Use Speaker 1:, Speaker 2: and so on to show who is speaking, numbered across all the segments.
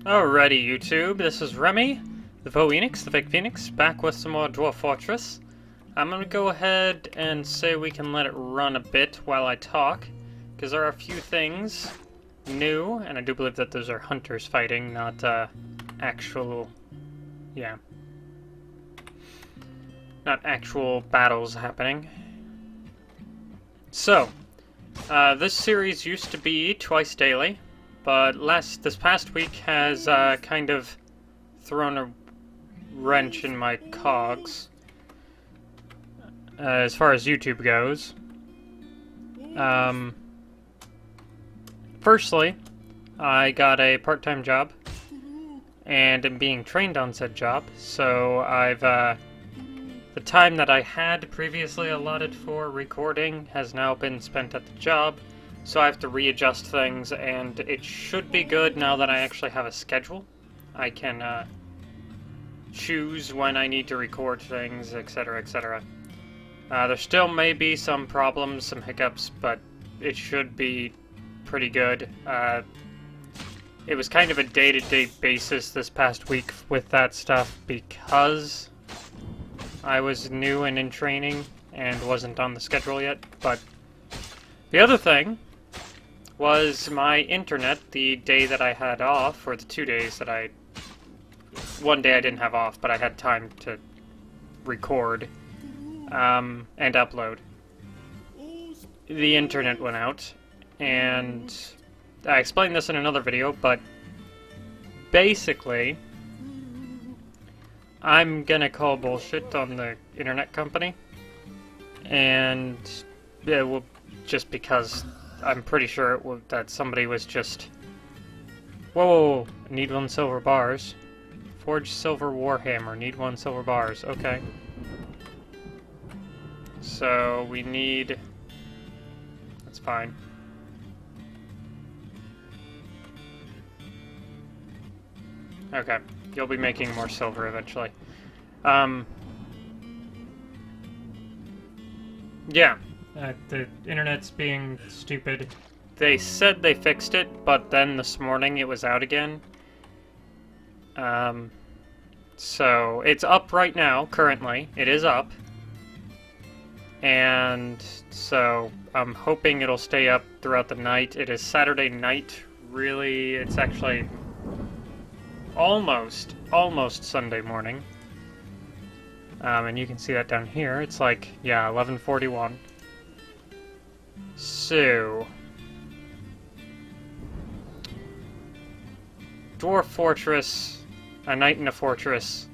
Speaker 1: Alrighty, YouTube, this is Remy, the Phoenix, the Fake Phoenix, back with some more Dwarf Fortress. I'm gonna go ahead and say we can let it run a bit while I talk, because there are a few things new, and I do believe that those are hunters fighting, not, actual, yeah, not actual battles happening. So, this series used to be twice daily, but this past week has kind of thrown a wrench in my cogs as far as YouTube goes. Firstly, I got a part-time job and am being trained on said job, so the time that I had previously allotted for recording has now been spent at the job, so I have to readjust things, and it should be good now that I actually have a schedule. I can choose when I need to record things, etc., etc. There still may be some problems, some hiccups, but it should be pretty good. It was kind of a day-to-day basis this past week with that stuff because I was new and in training and wasn't on the schedule yet, but the other thing was my internet the day that I had off, or the 2 days that one day I didn't have off, but I had time to record and upload. The internet went out, and I explained this in another video, but basically I'm gonna call bullshit on the internet company, and yeah, well, just because I'm pretty sure that somebody was just, whoa, need 1 silver bars. Forge silver warhammer, need 1 silver bars, okay. So we need, that's fine. Okay, you'll be making more silver eventually. Yeah, the internet's being stupid. They said they fixed it, but then this morning it was out again. So it's up right now, currently. It is up. And so I'm hoping it'll stay up throughout the night. It is Saturday night, really. It's actually almost Sunday morning. And you can see that down here. It's like, yeah, 11:41. So, Dwarf Fortress, a night in a fortress,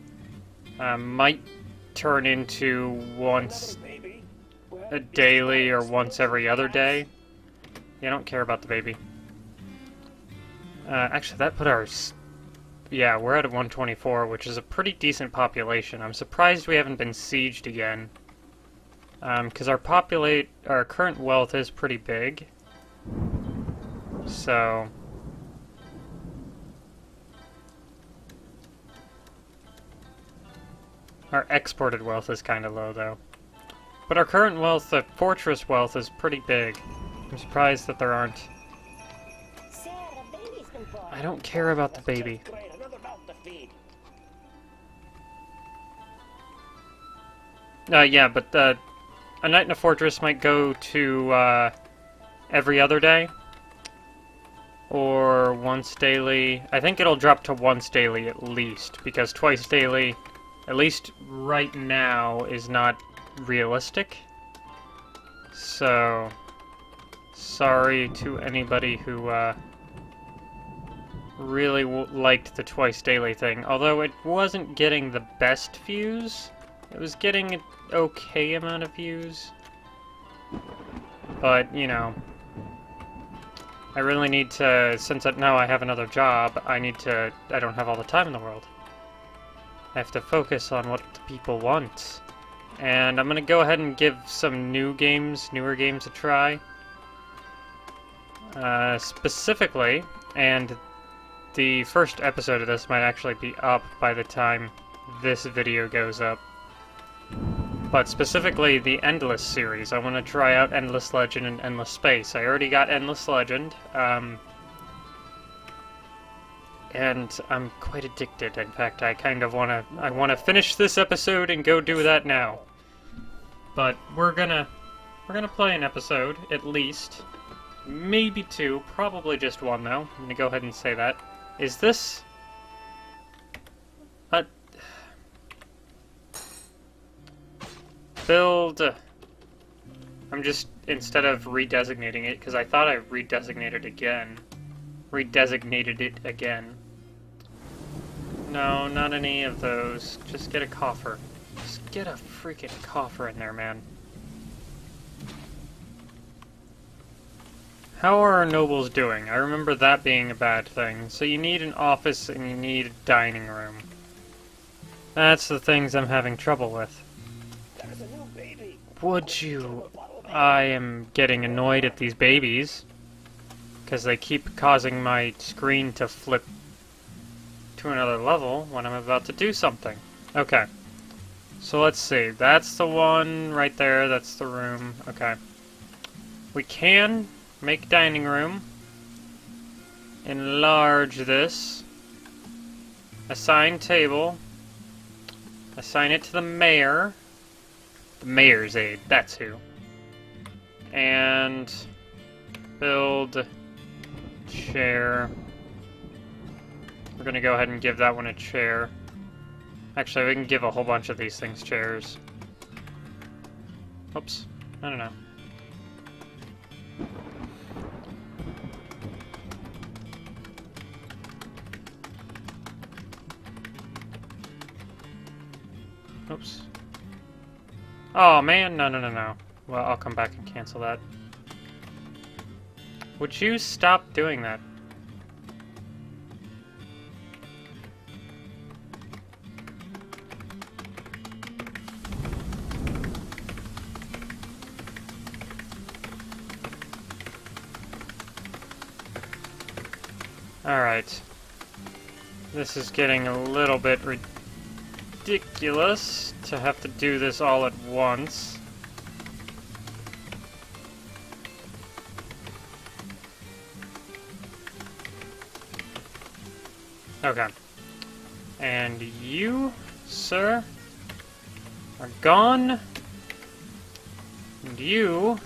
Speaker 1: might turn into once a daily or once every other day. Yeah, I don't care about the baby. Actually, that put ours. Yeah, we're at 124, which is a pretty decent population. I'm surprised we haven't been sieged again. Because our current wealth is pretty big. So our exported wealth is kind of low, though. But our current wealth, the fortress wealth, is pretty big. I'm surprised that there aren't. I don't care about the baby. Yeah, but a night in a fortress might go to every other day. Or once daily. I think it'll drop to once daily at least, because twice daily, at least right now, is not realistic. So, sorry to anybody who really liked the twice daily thing. Although it wasn't getting the best views. It was getting an okay amount of views. But, you know, I really need to, since now I have another job, I don't have all the time in the world. I have to focus on what the people want. And I'm gonna go ahead and give some newer games a try. Specifically, and the first episode of this might actually be up by the time this video goes up. But specifically the Endless series. I want to try out Endless Legend and Endless Space. I already got Endless Legend. and I'm quite addicted. In fact, I kind of wanna finish this episode and go do that now. But we're gonna play an episode, at least. Maybe two, probably just one though. I'm gonna go ahead and say that. Is this... build... I'm just, instead of redesignating it, because I thought I redesignated it again. No, not any of those. Just get a coffer. Just get a freaking coffer in there, man. How are our nobles doing? I remember that being a bad thing. So you need an office and you need a dining room. That's the things I'm having trouble with.
Speaker 2: There's a new baby.
Speaker 1: Would you... I am getting annoyed at these babies. Because they keep causing my screen to flip to another level when I'm about to do something. Okay. So let's see. That's the one right there. That's the room. Okay. We can make dining room. Enlarge this. Assign table. Assign it to the mayor. The mayor's aide. That's who. And build chair. We're gonna go ahead and give that one a chair. Actually, we can give a whole bunch of these things chairs. Oops. I don't know. Oops. Oh man, no. Well, I'll come back and cancel that. Would you stop doing that? Alright. This is getting a little bit ridiculous to have to do this all at once. Okay. And you, sir, are gone. And you,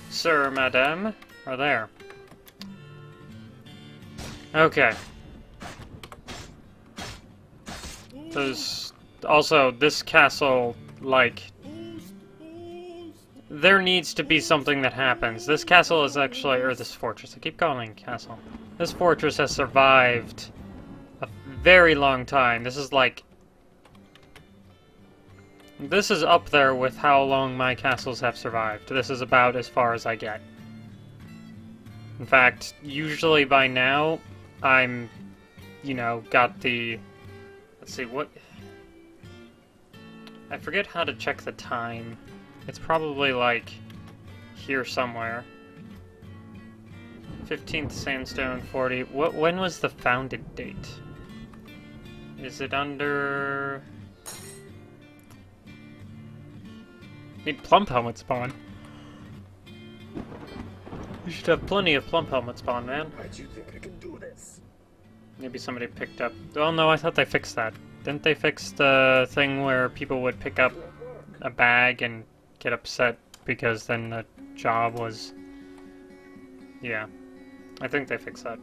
Speaker 1: sir, madame, are there. Okay. There's also this castle, like, there needs to be something that happens. This castle is actually, or this fortress, I keep calling it castle. This fortress has survived a very long time. This is like, this is up there with how long my castles have survived. This is about as far as I get. In fact, usually by now, I'm, you know, got the, let's see, what, I forget how to check the time. It's probably like here somewhere. 15th sandstone, 40, when was the founded date? Is it under... Need plump helmet spawn. You should have plenty of plump helmet spawn, man.
Speaker 2: Why do you think I can do this?
Speaker 1: Maybe somebody picked up... Oh no, I thought they fixed that. Didn't they fix the thing where people would pick up a bag and get upset because then the job was... Yeah. I think they fixed that.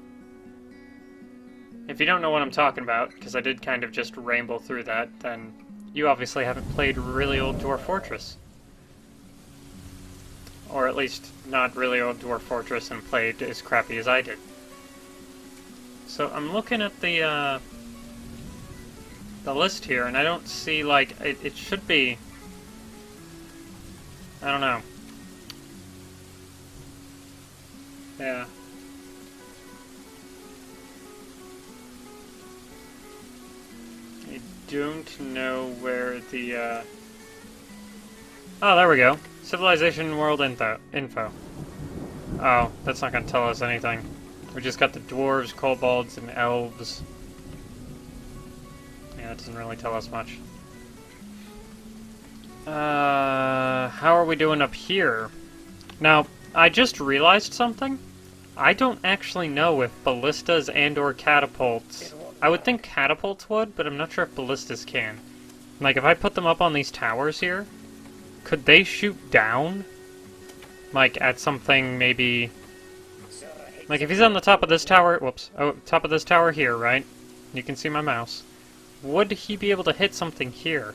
Speaker 1: If you don't know what I'm talking about, because I did kind of just ramble through that, then you obviously haven't played really old Dwarf Fortress. Or at least not really old Dwarf Fortress and played as crappy as I did. So I'm looking at the list here, and I don't see, like, it should be... I don't know. Yeah. I don't know where the, Oh, there we go. Civilization World info. Oh, that's not gonna tell us anything. We just got the dwarves, kobolds, and elves. Yeah, that doesn't really tell us much. How are we doing up here? Now, I just realized something. I don't actually know if ballistas and or catapults I would think catapults would, but I'm not sure if ballistas can. Like, if I put them up on these towers here, could they shoot down? Like, at something maybe... Like, if he's on the top of this tower... Whoops. Oh, top of this tower here, right? You can see my mouse. Would he be able to hit something here?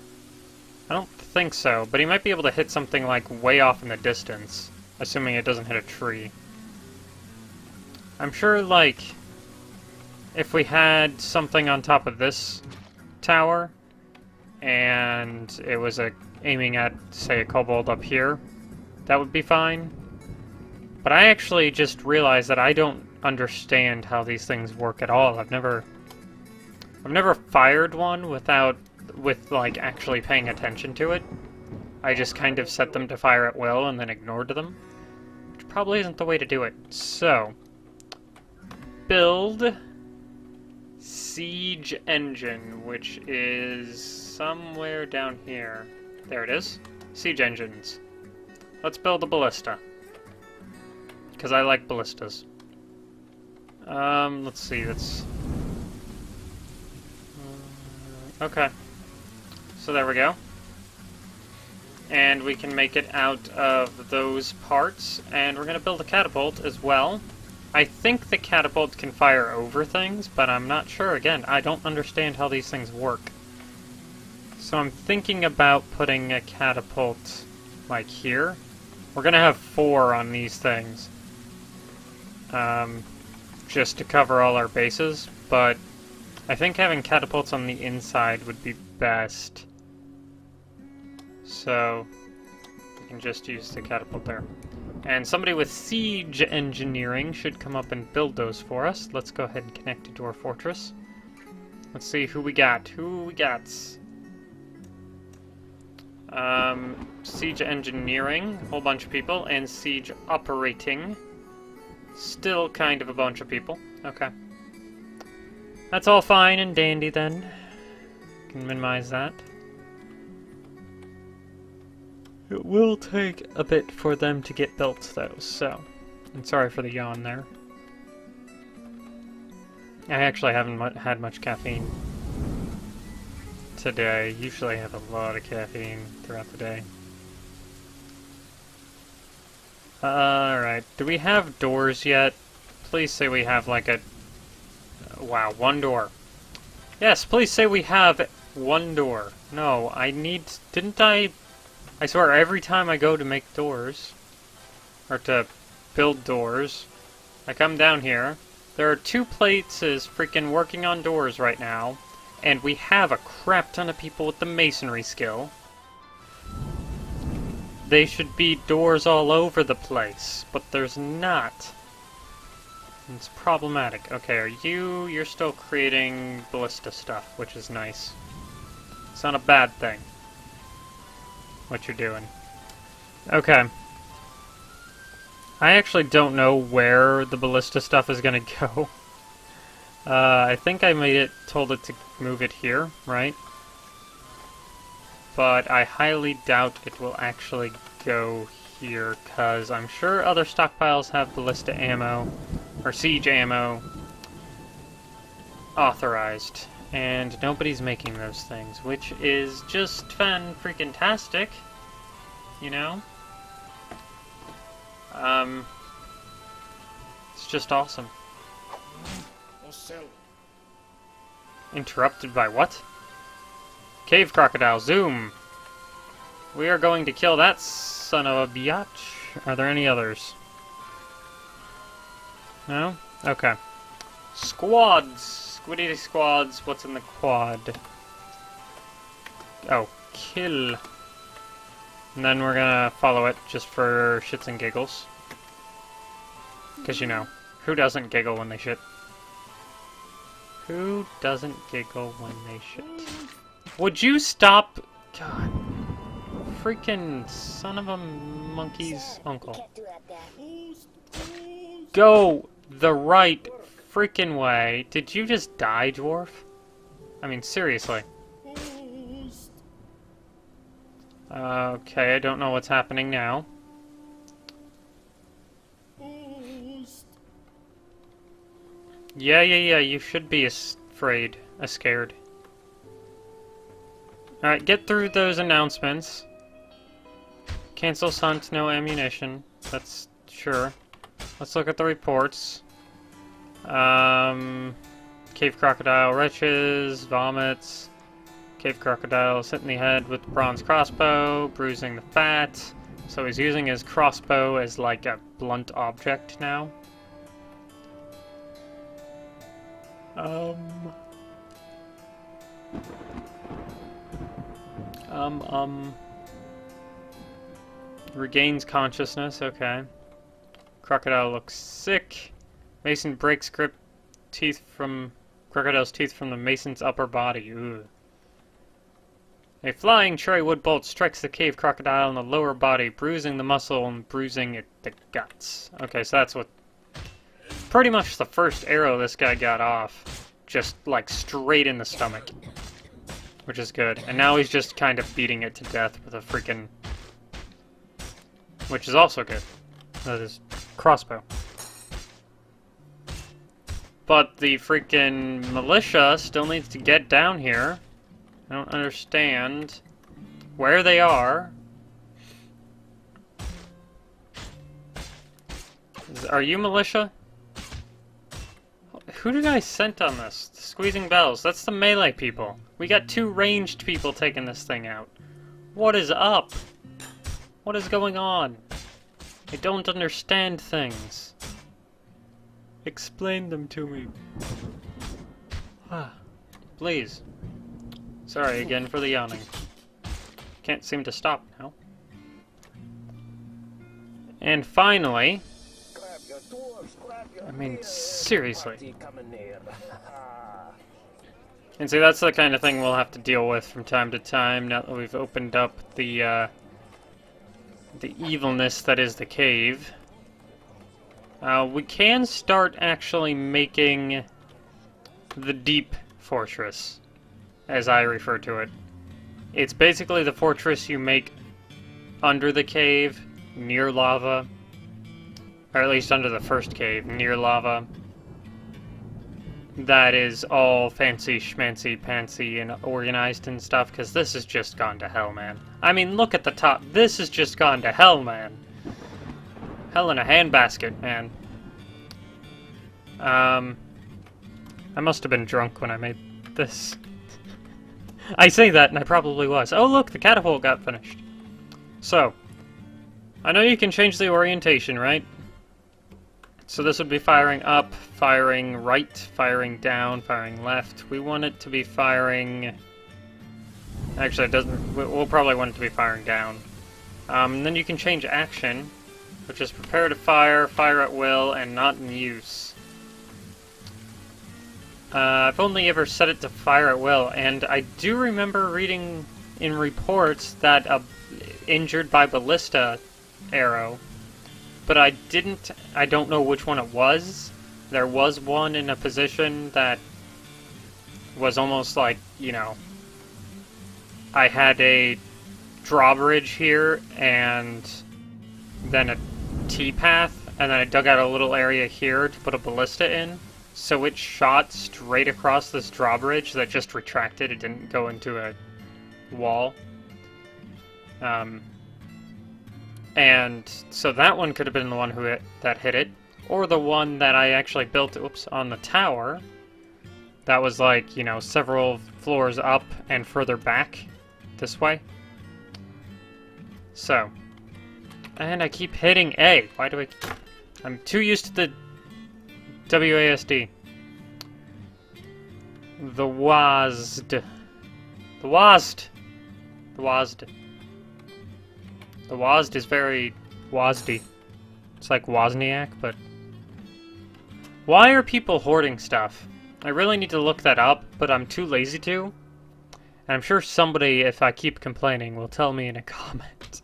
Speaker 1: I don't think so, but he might be able to hit something, like, way off in the distance. Assuming it doesn't hit a tree. I'm sure, like... If we had something on top of this tower, and it was aiming at, say, a kobold up here, that would be fine. But I actually just realized that I don't understand how these things work at all. I've never fired one with like actually paying attention to it. I just kind of set them to fire at will and then ignored them, which probably isn't the way to do it. So, build siege engine, which is somewhere down here. There it is. Siege engines. Let's build a ballista. Because I like ballistas. Let's see, that's... okay. So there we go. And we can make it out of those parts, and we're going to build a catapult as well. I think the catapult can fire over things, but I'm not sure. Again, I don't understand how these things work. So I'm thinking about putting a catapult, like, here. We're going to have 4 on these things. Just to cover all our bases, but I think having catapults on the inside would be best. So, we can just use the catapult there. And somebody with siege engineering should come up and build those for us. Let's go ahead and connect it to our fortress. Let's see who we got. Siege engineering, a whole bunch of people, and siege operating. Still kind of a bunch of people. Okay. That's all fine and dandy then. Can minimize that. It will take a bit for them to get built though, so... I'm sorry for the yawn there. I actually haven't had much caffeine today. Usually I have a lot of caffeine throughout the day. Alright, do we have doors yet? Please say we have like a... wow, 1 door. Yes, please say we have 1 door. No, I need... didn't I... I swear, every time I go to make doors, or to build doors, I come down here, there are 2 places freaking working on doors right now, and we have a crap ton of people with the masonry skill. They should be doors all over the place, but there's not. It's problematic. Okay, you're still creating ballista stuff, which is nice. It's not a bad thing, what you're doing. Okay. I actually don't know where the ballista stuff is gonna go. I think I told it to move it here, right? But I highly doubt it will actually go here, because I'm sure other stockpiles have ballista ammo, or siege ammo, authorized. And nobody's making those things, which is just fan-freaking-tastic, you know? It's just awesome. Interrupted by what? Cave crocodile, zoom! We are going to kill that son of a biatch. Are there any others? No? Okay. Squads! Squiddity squads, what's in the quad? Oh, kill. And then we're gonna follow it just for shits and giggles. Because, you know, who doesn't giggle when they shit? Who doesn't giggle when they shit? Would you stop? God. Freaking son of a monkey's uncle. Go the right freaking way. Did you just die, dwarf? I mean, seriously. Okay, I don't know what's happening now. Yeah, you should be afraid, scared. Alright, get through those announcements. Cancel hunt, no ammunition. That's sure. Let's look at the reports. Cave crocodile retches, vomits. Cave crocodile hit in the head with bronze crossbow, bruising the fat. So he's using his crossbow as like a blunt object now. Regains consciousness, okay. Crocodile looks sick. Mason breaks crocodile's teeth from the mason's upper body. Ooh. A flying cherry wood bolt strikes the cave crocodile in the lower body, bruising the muscle and bruising the guts. Okay, so that's what... Pretty much the first arrow this guy got off. Just, like, straight in the stomach. Which is good. And now he's just kind of beating it to death with a freaking... Which is also good. That is crossbow. But the freaking militia still needs to get down here. I don't understand where they are. Are you militia? Who did I send on this? The squeezing bells. That's the melee people. We got 2 ranged people taking this thing out. What is up? What is going on? I don't understand things. Explain them to me. Please. Sorry again for the yawning. Can't seem to stop now. And finally... I mean, seriously. And see, that's the kind of thing we'll have to deal with from time to time now that we've opened up the evilness that is the cave. We can start actually making the deep fortress, as I refer to it. It's basically the fortress you make under the cave, near lava, or at least under the first cave, near lava. That is all fancy schmancy pantsy and organized and stuff, because this has just gone to hell, man. I mean, look at the top. This has just gone to hell, man. Hell in a handbasket, man. I must have been drunk when I made this. I say that, and I probably was. Oh, look, the catapult got finished. So, I know you can change the orientation, right? So this would be firing up, firing right, firing down, firing left. We want it to be firing... Actually, it doesn't... We'll probably want it to be firing down. And then you can change action, which is prepare to fire, fire at will, and not in use. I've only ever set it to fire at will, and I do remember reading in reports that a injured by ballista arrow, but I don't know which one it was. There was one in a position that was almost like, you know, I had a drawbridge here, and then a T-path, and then I dug out a little area here to put a ballista in. So it shot straight across this drawbridge that just retracted. It didn't go into a wall. And so that one could have been the one that hit it. Or the one that I actually built, on the tower. That was like, you know, several floors up and further back this way. So. And I keep hitting A. Why do I... I'm too used to the WASD. The WASD. The WASD. The WASD. The WASD is very WASD. It's like Wozniak, but... Why are people hoarding stuff? I really need to look that up, but I'm too lazy to. And I'm sure somebody, if I keep complaining, will tell me in a comment.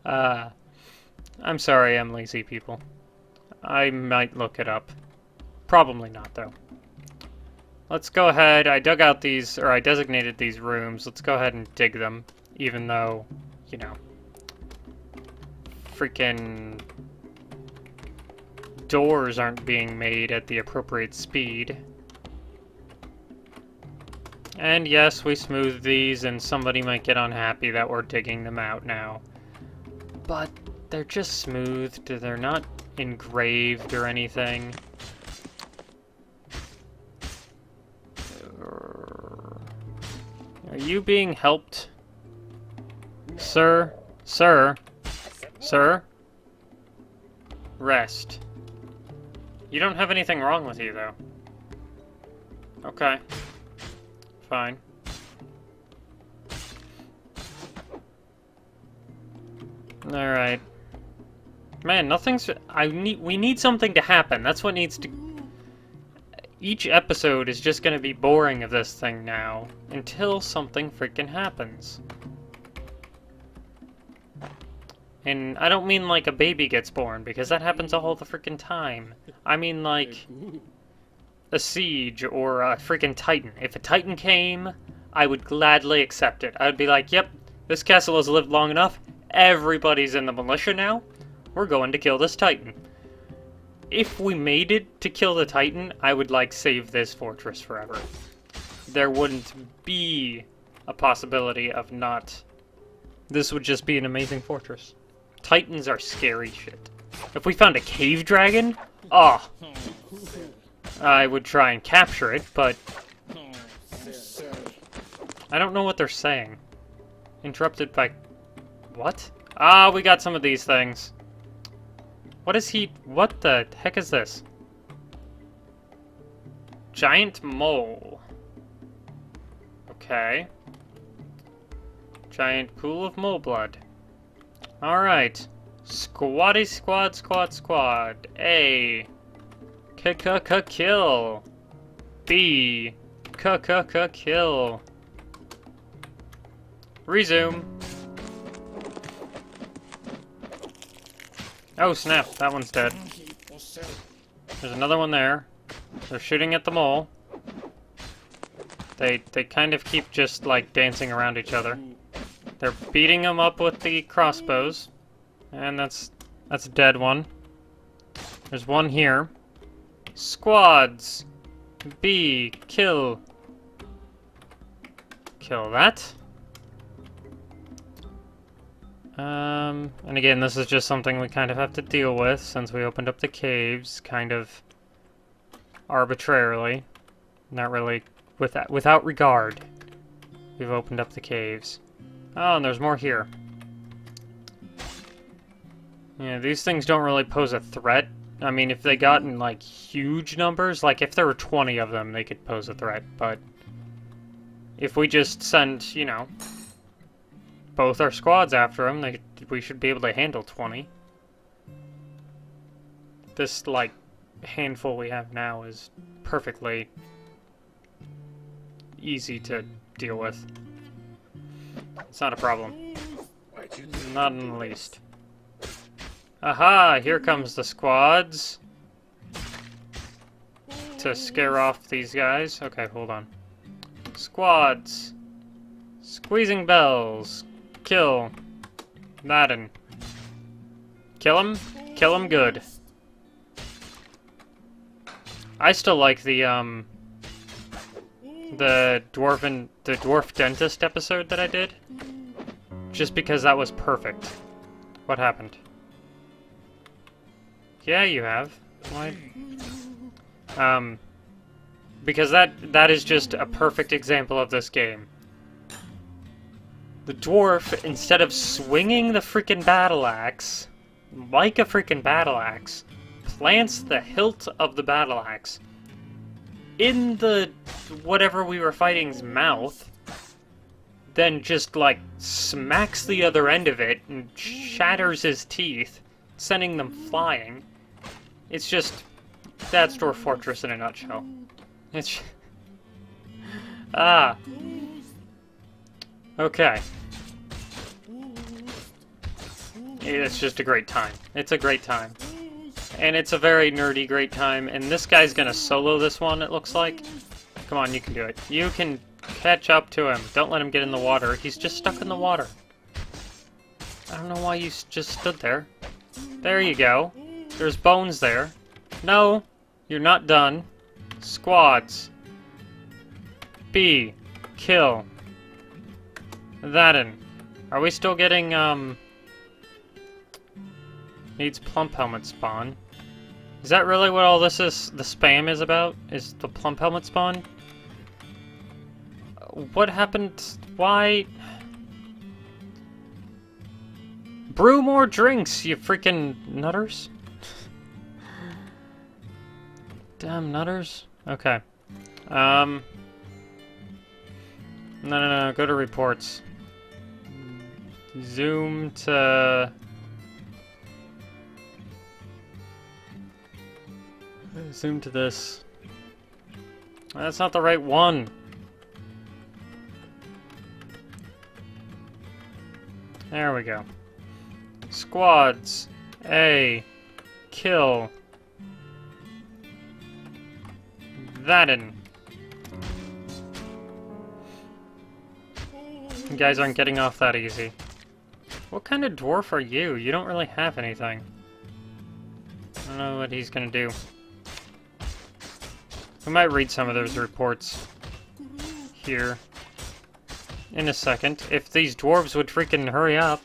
Speaker 1: I'm sorry, I'm lazy, people. I might look it up. Probably not, though. Let's go ahead. I dug out these, or I designated these rooms. Let's go ahead and dig them, even though, you know, freaking doors aren't being made at the appropriate speed. And yes, we smoothed these, and somebody might get unhappy that we're digging them out now. But they're just smoothed, they're not engraved or anything. Are you being helped? Sir? Sir? Sir? Rest. You don't have anything wrong with you, though. Okay. Fine. Alright. Man, nothing's... we need something to happen. That's what needs to... Each episode is just gonna be boring of this thing now. Until something freaking happens. And I don't mean like a baby gets born, because that happens all the freaking time. I mean like... a siege or a freaking titan. If a titan came, I would gladly accept it. I would be like, yep, this castle has lived long enough. Everybody's in the militia now. We're going to kill this titan. If we made it to kill the titan, I would like save this fortress forever. There wouldn't be a possibility of not. This would just be an amazing fortress. Titans are scary shit. If we found a cave dragon, oh, I would try and capture it, but I don't know what they're saying. Interrupted by... What? Ah, we got some of these things. What is he... What the heck is this? Giant mole. Okay. Giant pool of mole blood. Alright. Squatty squad squad squad. A. Kill. B. Kill. Resume. Oh snap, that one's dead. There's another one there. They're shooting at the mole. They kind of keep just like dancing around each other. They're beating them up with the crossbows. And that's a dead one. There's one here. Squads. B. Kill. Kill that. And again, this is just something we kind of have to deal with since we opened up the caves, kind of arbitrarily. Not really, without regard. We've opened up the caves. Oh, and there's more here. Yeah, these things don't really pose a threat. I mean, if they got in, like, huge numbers, like, if there were 20 of them, they could pose a threat, but if we just send, you know, both our squads after them, we should be able to handle 20. This, like, handful we have now is perfectly easy to deal with. It's not a problem. Not in the least. Aha! Here comes the squads. To scare off these guys. Okay, hold on. Squads. Squeezing bells. Kill. Madden. Kill him? Kill him good. I still like the dwarf dentist episode that I did. Just because that was perfect. What happened? Yeah, you have. Why? Because that is just a perfect example of this game. The dwarf, instead of swinging the freaking battle axe, like a freaking battle axe, plants the hilt of the battle axe in the whatever we were fighting's mouth, then just like smacks the other end of it and shatters his teeth, sending them flying. It's just, that's Dwarf Fortress in a nutshell. It's... Ah. Okay. It's just a great time. It's a great time. And it's a very nerdy great time, and this guy's gonna solo this one, it looks like. Come on, you can do it. You can catch up to him. Don't let him get in the water. He's just stuck in the water. I don't know why you just stood there. There you go. There's bones there. No, you're not done. Squads. B. kill. That in. Are we still getting, needs plump helmet spawn? Is that really what all this is, the spam is about? Is the plump helmet spawn? What happened? Why? Brew more drinks, you freaking nutters. Damn nutters. Okay. No, go to reports. Zoom to... Zoom to this. That's not the right one. There we go. Squads. A. Kill. That in. You guys aren't getting off that easy. What kind of dwarf are you? You don't really have anything. I don't know what he's gonna do. We might read some of those reports here in a second. If these dwarves would freaking hurry up.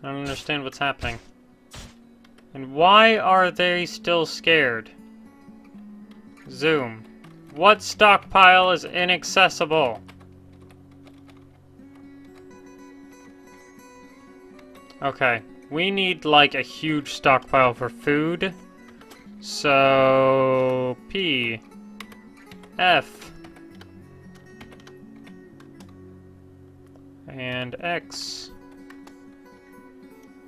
Speaker 1: I don't understand what's happening. And why are they still scared? Zoom. What stockpile is inaccessible? Okay. We need, like, a huge stockpile for food. So... P. F. And X.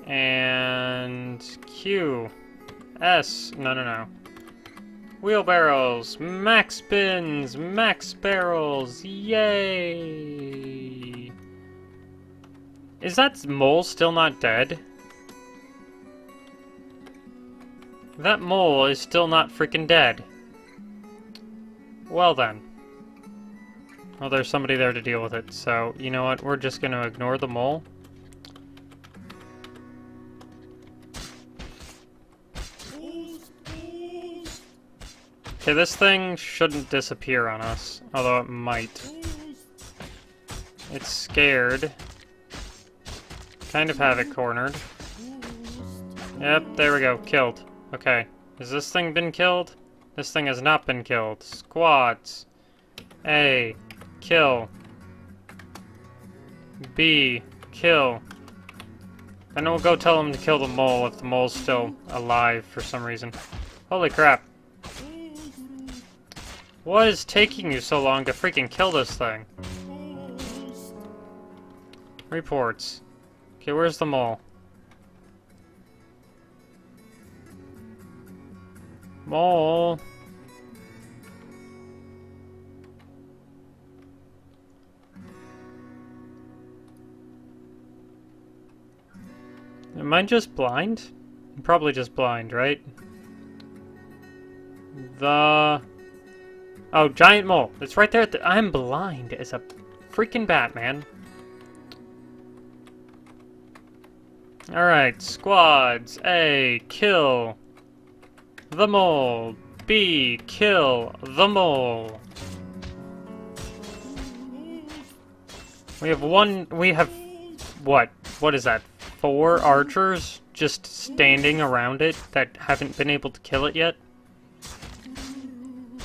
Speaker 1: And Q. S. No. Wheelbarrows. Max bins. Max barrels. Yay! Is that mole still not dead? That mole is still not freaking dead. Well then. Well, there's somebody there to deal with it, so you know what? We're just gonna ignore the mole. Okay, this thing shouldn't disappear on us, although it might. It's scared. Kind of have it cornered. Yep, there we go, killed. Okay, has this thing been killed? This thing has not been killed. Squads. A. Kill. B. Kill. Then we'll go tell him to kill the mole if the mole's still alive for some reason. Holy crap. What is taking you so long to freaking kill this thing? Reports. Okay, where's the mole? Mole. Am I just blind? I'm probably just blind, right? Oh, giant mole. It's right there at the... I'm blind as a freaking Batman. Alright, squads. A, kill the mole. B, kill the mole. We have what? What is that? 4 archers just standing around it that haven't been able to kill it yet?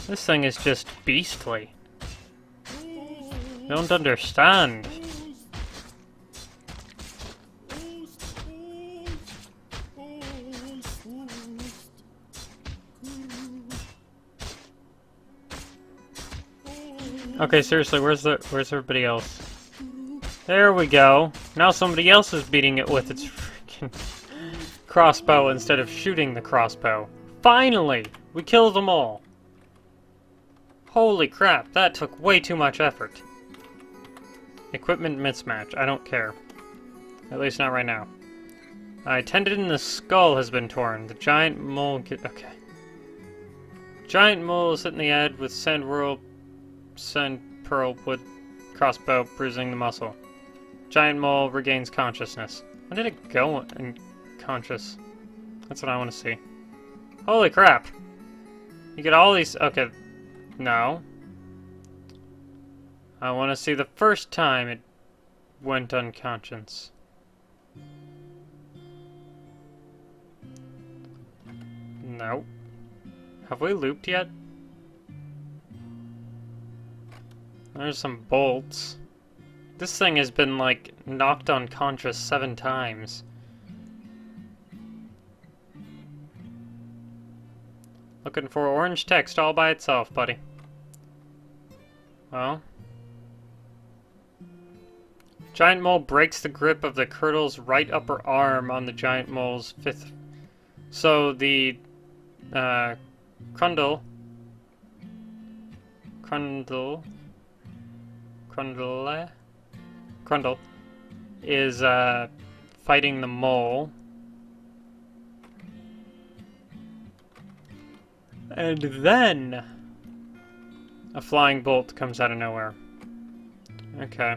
Speaker 1: This thing is just beastly. I don't understand. Okay, seriously, where's everybody else? There we go. Now somebody else is beating it with its freaking crossbow instead of shooting the crossbow. Finally! We killed them all. Holy crap, that took way too much effort. Equipment mismatch, I don't care. At least not right now. Tendon in the skull has been torn. The giant mole okay. Giant mole is hit in the head with sand pearl wood crossbow, bruising the muscle. Giant mole regains consciousness. When did it go unconscious? That's what I want to see. Holy crap! You get all these... Okay. No. I want to see the first time it went unconscious. No. Have we looped yet? There's some bolts. This thing has been, like, knocked unconscious 7 times. Looking for orange text all by itself, buddy. Well. Giant mole breaks the grip of the Curdle's right upper arm on the giant mole's 5th. So the Crundle is fighting the mole. And then a flying bolt comes out of nowhere. Okay.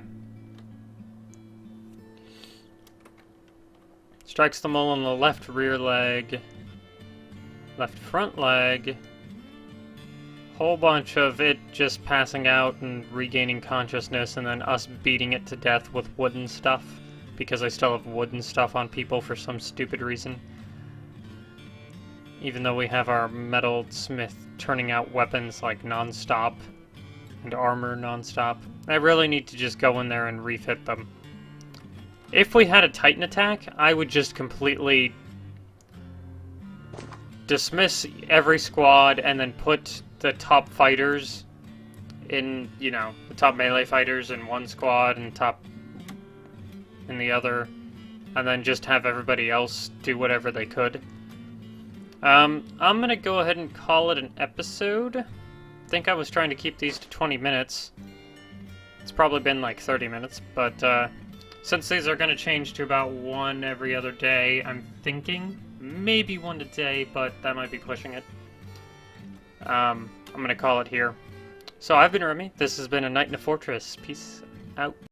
Speaker 1: Strikes the mole on the left rear leg, left front leg. Whole bunch of it just passing out and regaining consciousness, and then us beating it to death with wooden stuff, because I still have wooden stuff on people for some stupid reason. Even though we have our metal smith turning out weapons like non-stop, and armor non-stop. I really need to just go in there and refit them. If we had a Titan attack, I would just completely dismiss every squad and then put the top fighters in, you know, the top melee fighters in one squad and top in the other, and then just have everybody else do whatever they could. I'm gonna go ahead and call it an episode. I think I was trying to keep these to 20 minutes. It's probably been like 30 minutes, but since these are gonna change to about 1 every other day, I'm thinking maybe 1 a day, but that might be pushing it. I'm gonna call it here. So I've been Remy. This has been A Night in a Fortress. Peace out.